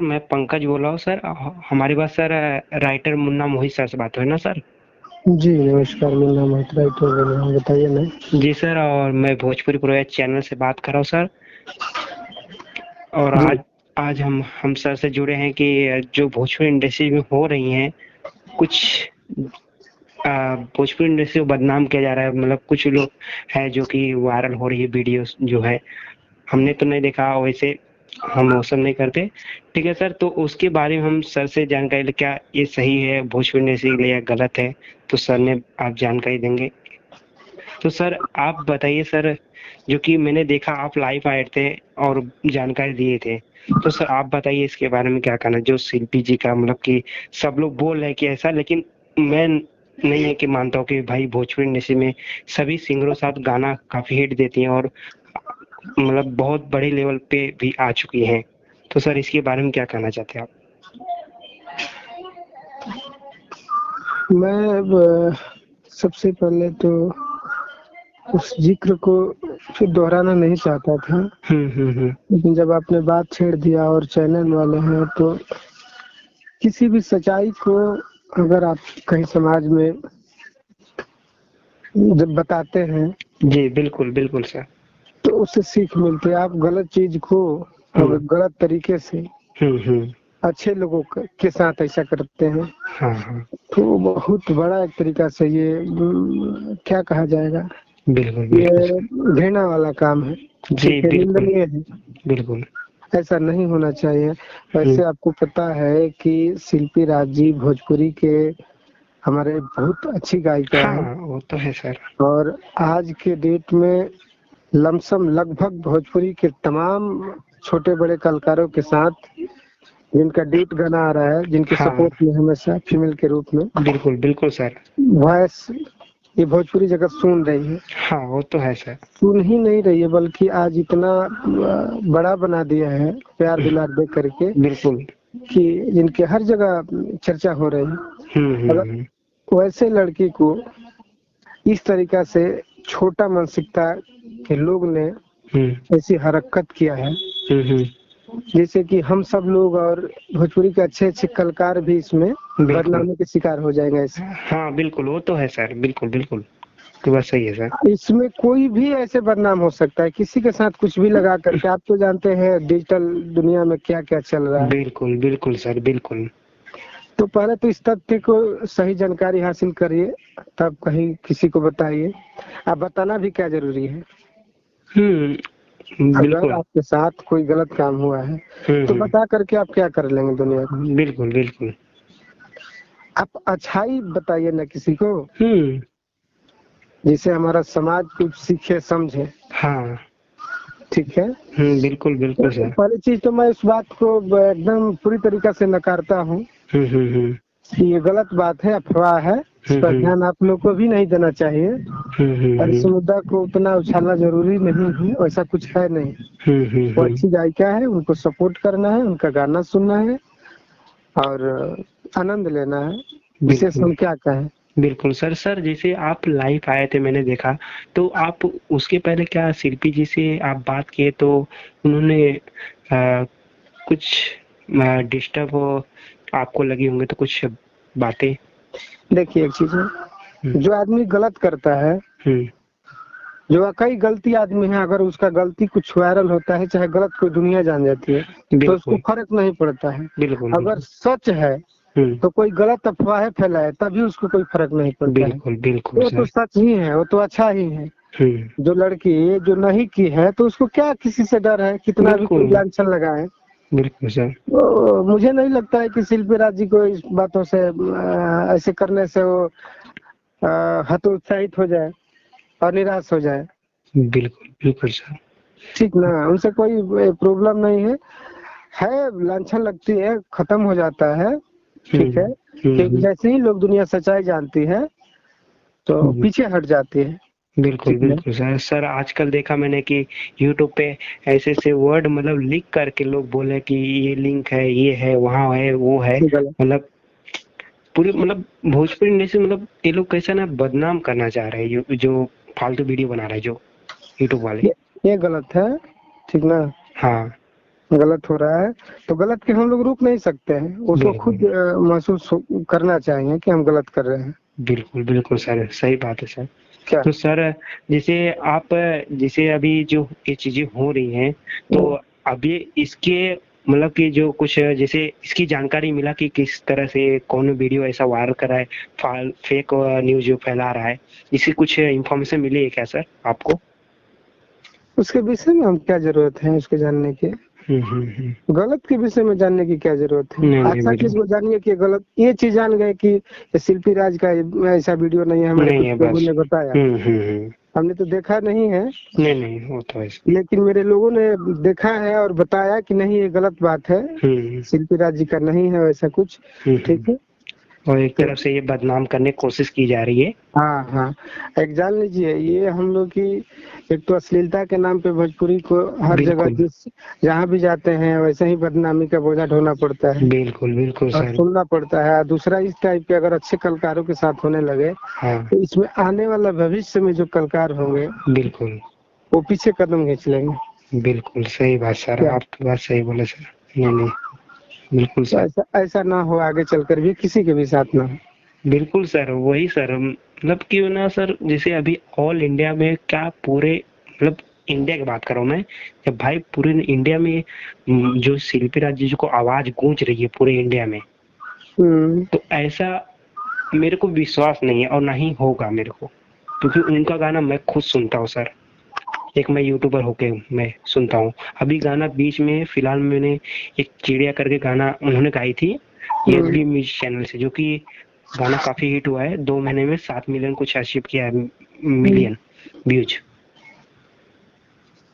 मैं पंकज बोल रहा हूँ सर। हमारे पास sir writer Munna Mohit sir से बात हो रही है ना सर? जी नमस्कार, मेरा नाम राइटर बोल रहा हूँ, बताइए ना। जी सर, और मैं भोजपुरी प्रोजेक्ट चैनल से बात कर रहा हूँ सर। और जी आज आज हम सर से जुड़े हैं कि जो भोजपुरी इंडस्ट्री में हो रही हैं कुछ भोजपुरी इंडस्ट्री को बदनाम किया जा रहा है। मतलब कुछ लोग हैं जो कि वायरल हो रही है वीडियोस जो है, हमने तो नहीं देखा वैसे, हम वो सब नहीं करते। ठीक है सर, तो उसके बारे में हम सर से जानकारी ले, क्या ये सही है भोजपुरी इंडस्ट्री के लिए या गलत है? तो सर ने आप जानकारी देंगे। तो सर आप बताइए सर, जो कि मैंने देखा आप लाइव आए थे और जानकारी दिए थे, तो सर आप बताइए इसके बारे में क्या कहना। जो शिल्पी जी का मतलब कि सब लोग बोल रहे हैं कि ऐसा, लेकिन मैं नहीं है कि मानता हूँ कि भाई भोजपुरी इंडस्ट्री में सभी सिंगरों के साथ गाना काफी हिट देती हैं और मतलब बहुत बड़े लेवल पे भी आ चुकी हैं। तो सर इसके बारे में क्या कहना चाहते हैं आप? मैं सबसे पहले तो उस जिक्र को फिर दोहराना नहीं चाहता था, लेकिन जब आपने बात छेड़ दिया और चैनल वाले हैं, तो किसी भी सच्चाई को अगर आप कहीं समाज में जब बताते हैं जी बिल्कुल बिल्कुल सर। तो उससे सीख मिलती है। आप गलत चीज को अगर गलत तरीके से अच्छे लोगों के साथ ऐसा करते हैं, तो बहुत बड़ा एक तरीका से ये क्या कहा जाएगा, बिल्कुल ये घृणा वाला काम है। जी बिल्कुल निंदनीय है, बिल्कुल। ऐसा नहीं होना चाहिए। वैसे आपको पता है कि शिल्पी राज जी भोजपुरी के हमारे बहुत अच्छी गायिका है। वो तो है सर। और आज के डेट में लमसम लगभग भोजपुरी के तमाम छोटे बड़े कलाकारों के साथ जिनका ड्यूट गाना आ रहा है, जिनके सपोर्ट में हमेशा फीमेल के रूप में, बिल्कुल बिल्कुल सर, वॉइस ये भोजपुरी जगत सुन रही है। हाँ वो तो है सर। सुन ही नहीं रही है, बल्कि आज इतना बड़ा बना दिया है प्यार दुलार दे करके, बिल्कुल कि जिनके हर जगह चर्चा हो रही है। अगर वैसे लड़की को इस तरीका से छोटा मानसिकता के लोग ने ऐसी हरकत किया है, जैसे कि हम सब लोग और भोजपुरी के अच्छे अच्छे कलाकार भी इसमें बदनामी के शिकार हो जाएंगे ऐसे। हाँ बिल्कुल, वो तो है सर, बिल्कुल बिल्कुल, तो बात सही है सर। इसमें कोई भी ऐसे बदनाम हो सकता है, किसी के साथ कुछ भी लगा करके। आप तो जानते हैं डिजिटल दुनिया में क्या क्या चल रहा है। बिल्कुल बिल्कुल सर, बिल्कुल। तो पहले तो इस तथ्य को सही जानकारी हासिल करिए, तब कहीं किसी को बताइए। आप बताना भी क्या जरूरी है। अगर आपके साथ कोई गलत काम हुआ है तो बता करके आप क्या कर लेंगे दुनिया को। बिल्कुल बिल्कुल। आप अच्छाई बताइए ना किसी को, जिसे हमारा समाज कुछ सीखे समझे। हाँ ठीक है। बिल्कुल बिल्कुल सर। पहली चीज तो मैं इस बात को एकदम पूरी तरीका से नकारता हूँ कि ये गलत बात है, अफवाह है। इस पर ध्यान आप लोग को भी नहीं देना चाहिए। और इस मुद्दा को उतना उछालना जरूरी नहीं है, वैसा कुछ है नहीं। वो अच्छी गायिका है, उनको सपोर्ट करना है, उनका गाना सुनना है और आनंद लेना है। विशेष हम क्या कहें। बिल्कुल सर। सर जैसे आप लाइव आए थे, मैंने देखा, तो आप उसके पहले क्या शिल्पी जी से आप बात किए, तो उन्होंने कुछ डिस्टर्ब आपको लगी होंगे, तो कुछ बातें। देखिए एक चीज है, जो आदमी गलत करता है, जो वाकई गलती आदमी है, अगर उसका गलती कुछ वायरल होता है, चाहे गलत कोई दुनिया जान जाती है, तो उसको फर्क नहीं पड़ता है। अगर सच है तो कोई गलत अफवाह फैलाए तभी उसको कोई फर्क नहीं पड़ता है। वो तो सच ही है, वो तो अच्छा ही है। जो लड़की जो नहीं की है तो उसको क्या किसी से डर है, कितना भी कोई लांछन लगाए। बिल्कुल सर। तो मुझे नहीं लगता है कि शिल्पी राज जी को इस बातों से ऐसे करने से वो हतोत्साहित हो जाए और निराश हो जाए। बिल्कुल बिल्कुल सर। ठीक ना, उनसे कोई प्रॉब्लम नहीं है लांछन लगती है, खत्म हो जाता है। ठीक है, क्योंकि जैसे ही लोग दुनिया सच्चाई जानती है तो पीछे हट जाती है। बिल्कुल बिल्कुल सर। सर आजकल देखा मैंने कि YouTube पे ऐसे ऐसे वर्ड मतलब लिख करके लोग बोले कि ये लिंक है, ये है, वहाँ है, वो है, मतलब पूरी मतलब भोजपुरी इंडस्ट्री, मतलब ये लोग कैसा ना बदनाम करना चाह रहे हैं, जो फालतू वीडियो बना रहे हैं जो YouTube वाले। ये गलत है, ठीक ना। हाँ गलत हो रहा है तो गलत के हम लोग रोक नहीं सकते हैं, उसको खुद महसूस करना चाहिए कि हम गलत कर रहे हैं। बिल्कुल बिल्कुल सर, सही बात है सर। क्या तो सर जैसे अभी जो ये चीजें हो रही हैं तो अभी इसके मतलब कि जो कुछ जैसे इसकी जानकारी मिला कि किस तरह से कौन वीडियो ऐसा वायरल कर रहा है, फेक न्यूज जो फैला रहा है, इसकी कुछ इंफॉर्मेशन मिली है क्या सर आपको? उसके विषय में हम क्या जरूरत है उसके जानने की? गलत के विषय में जानने की क्या जरूरत है? अच्छा चीज को जानिए कि गलत, ये चीज जान गए कि शिल्पी राज का ऐसा वीडियो नहीं है, हमारे कुछ लोगों ने बताया, हमने तो देखा नहीं है, नहीं होता है, लेकिन मेरे लोगों ने देखा है और बताया कि नहीं ये गलत बात है, शिल्पी राज जी का नहीं है वैसा कुछ, ठीक है। और एक तरफ से ये बदनाम करने की कोशिश की जा रही है। हाँ हाँ, एक जान लीजिए ये हम लोग की एक तो अश्लीलता के नाम पे भोजपुरी को हर जगह जहाँ भी जाते हैं वैसे ही बदनामी का बोझा ढोना पड़ता है। बिल्कुल बिल्कुल सर, सुनना पड़ता है। दूसरा इस टाइप के अगर अच्छे कलाकारों के साथ होने लगे तो इसमें आने वाला भविष्य में जो कलाकार होंगे बिल्कुल वो पीछे कदम खींच लेंगे। बिल्कुल सही बात सर, आप तो बात सही बोले सर। नहीं बिल्कुल सर, ऐसा ना हो आगे चलकर भी किसी के भी साथ ना हो। बिल्कुल सर, वही सर, मतलब क्यों ना सर, जैसे अभी ऑल इंडिया में क्या पूरे मतलब इंडिया की बात कर रहा हूँ मैं, जब भाई पूरे इंडिया में जो शिल्पी राज जी को आवाज गूंज रही है पूरे इंडिया में, तो ऐसा मेरे को विश्वास नहीं है और ना ही होगा मेरे को, क्योंकि उनका गाना मैं खुद सुनता हूँ सर, एक मैं यूट्यूबर होके मैं सुनता हूँ। अभी गाना बीच में फिलहाल मैंने एक चिड़िया करके गाना उन्होंने गाई थी एसबी म्यूजिक चैनल से, जो कि गाना काफी हिट हुआ है, 2 महीने में 7 मिलियन कुछ अचीव किया है, मिलियन व्यूज।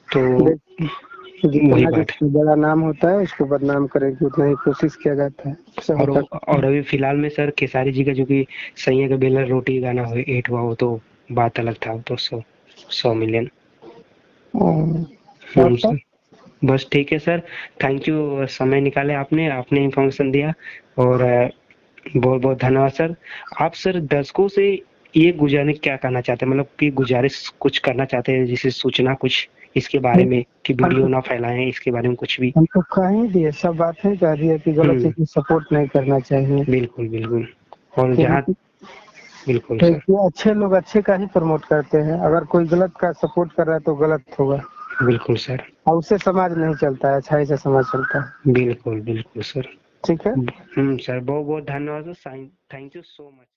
तो वही बात है, बड़ा नाम होता है उसको बदनाम करने की उतना ही कोशिश किया जाता है। और अभी फिलहाल में सर खेसारी जी का जो कि सैया का बेलर रोटी गाना हिट हुआ, वो तो बात अलग था, तो 100 मिलियन। सर बस ठीक है सर, थैंक यू, समय निकाले आपने इंफॉर्मेशन दिया, और बहुत बहुत धन्यवाद सर। आप सर दर्शकों से ये गुजारिश क्या करना चाहते हैं, मतलब कि गुजारिश कुछ करना चाहते हैं, जैसे सूचना कुछ इसके बारे में कि वीडियो ना फैलाएं, इसके बारे में कुछ भी? हम तो कह ही दिए, सब बातें कह दिए कि गलत चीज की सपोर्ट नहीं करना चाहिए। बिल्कुल बिल्कुल, और जहाँ बिल्कुल सर, अच्छे लोग अच्छे का ही प्रमोट करते हैं, अगर कोई गलत का सपोर्ट कर रहा है तो गलत होगा। बिल्कुल सर, और उससे समाज नहीं चलता है, अच्छाई से समाज चलता है। बिल्कुल बिल्कुल सर, ठीक है। सर बहुत बहुत धन्यवाद sir, thank you so much.